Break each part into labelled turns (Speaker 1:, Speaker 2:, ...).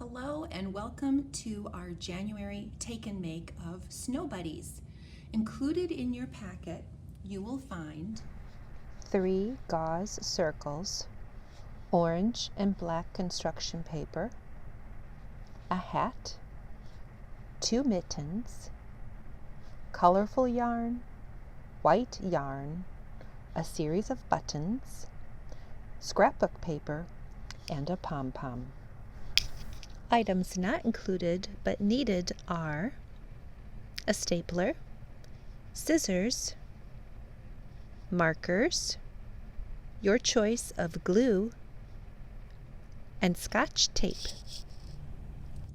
Speaker 1: Hello and welcome to our January take and make of Snow Buddies. Included in your packet, you will find
Speaker 2: 3 gauze circles, orange and black construction paper, a hat, 2 mittens, colorful yarn, white yarn, a series of buttons, scrapbook paper, and a pom-pom. Items not included but needed are a stapler, scissors, markers, your choice of glue, and Scotch tape.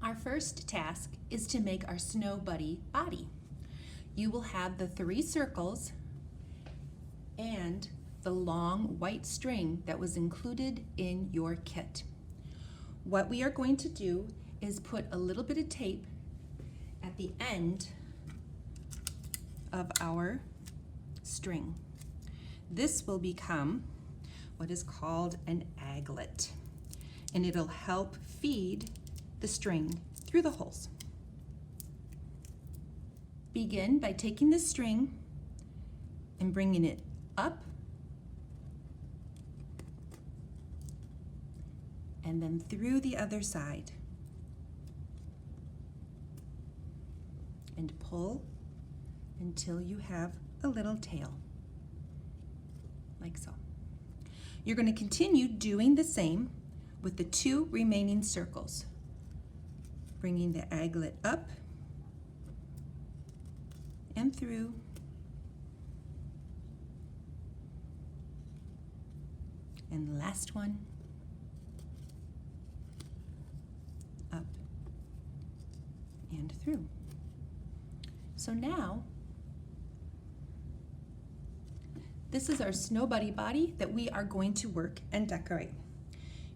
Speaker 1: Our first task is to make our Snow Buddy body. You will have the 3 circles and the long white string that was included in your kit. What we are going to do is put a little bit of tape at the end of our string. This will become what is called an aglet, and it'll help feed the string through the holes. Begin by taking the string and bringing it up and then through the other side and pull until you have a little tail, like so. You're going to continue doing the same with the 2 remaining circles, bringing the aglet up and through and the last one up and through. So now, this is our Snow Buddy body that we are going to work and decorate.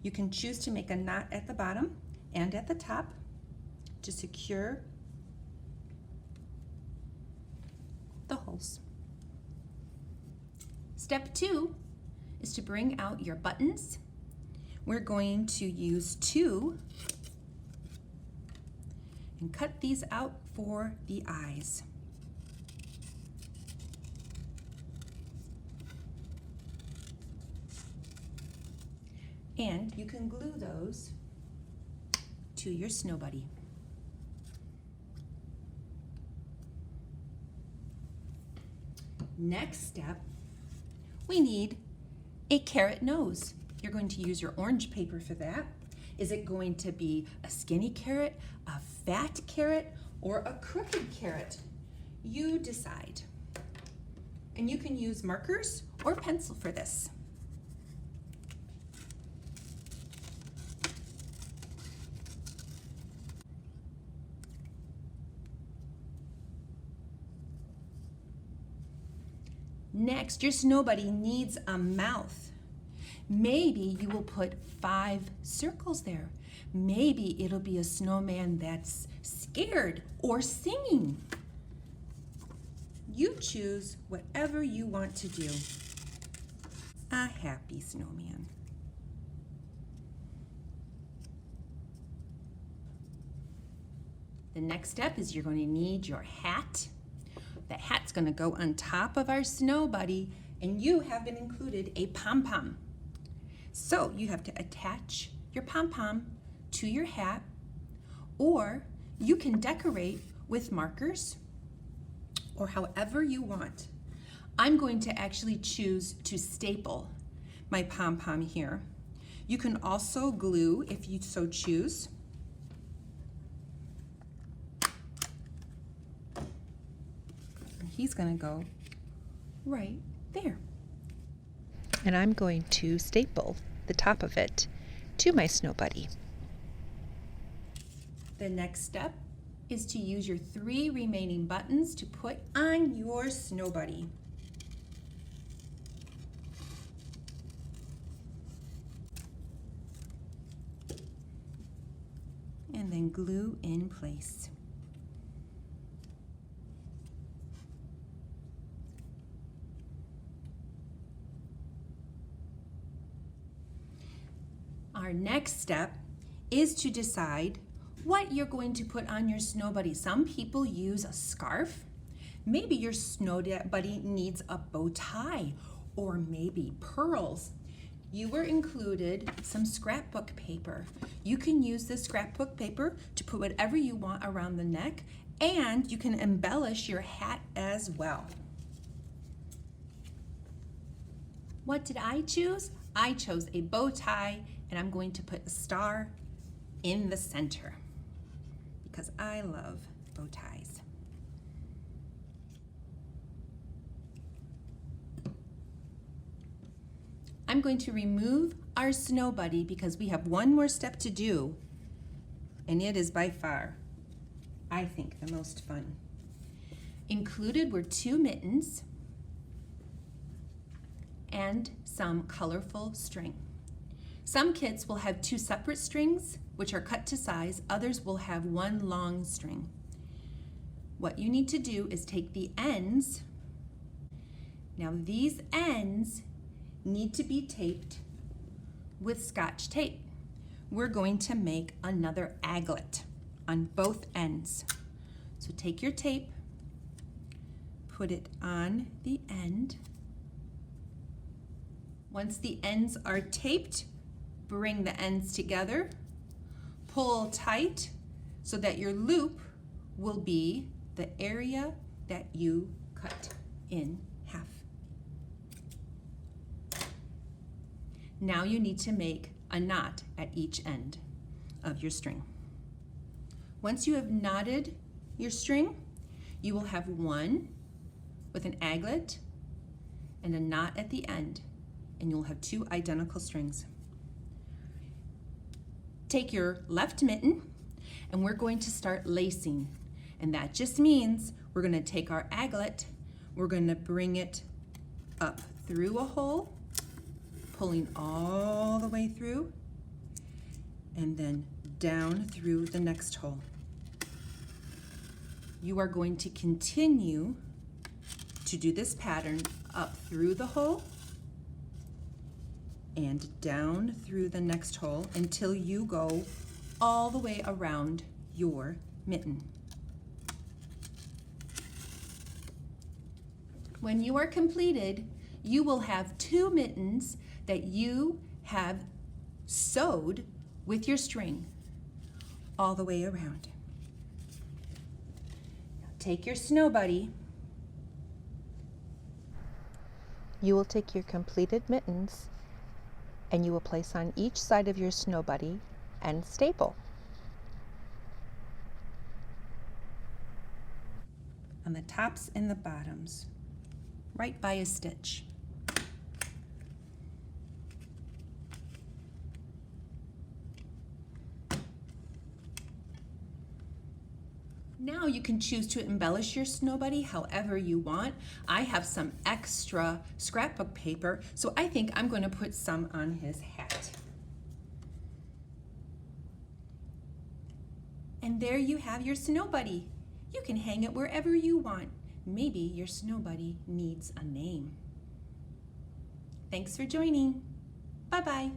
Speaker 1: You can choose to make a knot at the bottom and at the top to secure the holes. Step 2 is to bring out your buttons. We're going to use 2 and cut these out for the eyes. And you can glue those to your Snow Buddy. Next step, we need a carrot nose. You're going to use your orange paper for that. Is it going to be a skinny carrot, a fat carrot, or a crooked carrot? You decide. And you can use markers or pencil for this. Next, your Snow Buddy needs a mouth. Maybe you will put 5 circles there. Maybe it'll be a snowman that's scared or singing. You choose whatever you want to do. A happy snowman. The next step is you're going to need your hat. The hat's going to go on top of our Snow Buddy, and you have been included a pom-pom. So you have to attach your pom-pom to your hat, or you can decorate with markers or however you want. I'm going to actually choose to staple my pom-pom here. You can also glue if you so choose. He's going to go right there.
Speaker 2: And I'm going to staple the top of it to my Snow Buddy.
Speaker 1: The next step is to use your 3 remaining buttons to put on your Snow Buddy. And then glue in place. Our next step is to decide what you're going to put on your snow buddy. Some people use a scarf. Maybe your snow buddy needs a bow tie, or maybe pearls. You were included some scrapbook paper. You can use this scrapbook paper to put whatever you want around the neck, and you can embellish your hat as well. What did I choose? I chose a bow tie, and I'm going to put a star in the center because I love bow ties. I'm going to remove our snow buddy because we have one more step to do, and it is by far, I think, the most fun. Included were 2 mittens and some colorful string. Some kits will have 2 separate strings, which are cut to size. Others will have 1 long string. What you need to do is take the ends. Now these ends need to be taped with Scotch tape. We're going to make another aglet on both ends. So take your tape, put it on the end. Once the ends are taped, bring the ends together, pull tight so that your loop will be the area that you cut in half. Now you need to make a knot at each end of your string. Once you have knotted your string, you will have one with an aglet and a knot at the end, and you'll have 2 identical strings. Take your left mitten, and we're going to start lacing. And that just means we're going to take our aglet, we're going to bring it up through a hole, pulling all the way through, and then down through the next hole. You are going to continue to do this pattern up through the hole and down through the next hole until you go all the way around your mitten. When you are completed, you will have 2 mittens that you have sewed with your string all the way around. Now take your snow buddy.
Speaker 2: You will take your completed mittens and you will place on each side of your snow buddy and staple.
Speaker 1: On the tops and the bottoms, right by a stitch. Now you can choose to embellish your snow buddy however you want. I have some extra scrapbook paper, so I think I'm going to put some on his hat. And there you have your snow buddy. You can hang it wherever you want. Maybe your snow buddy needs a name. Thanks for joining. Bye-bye.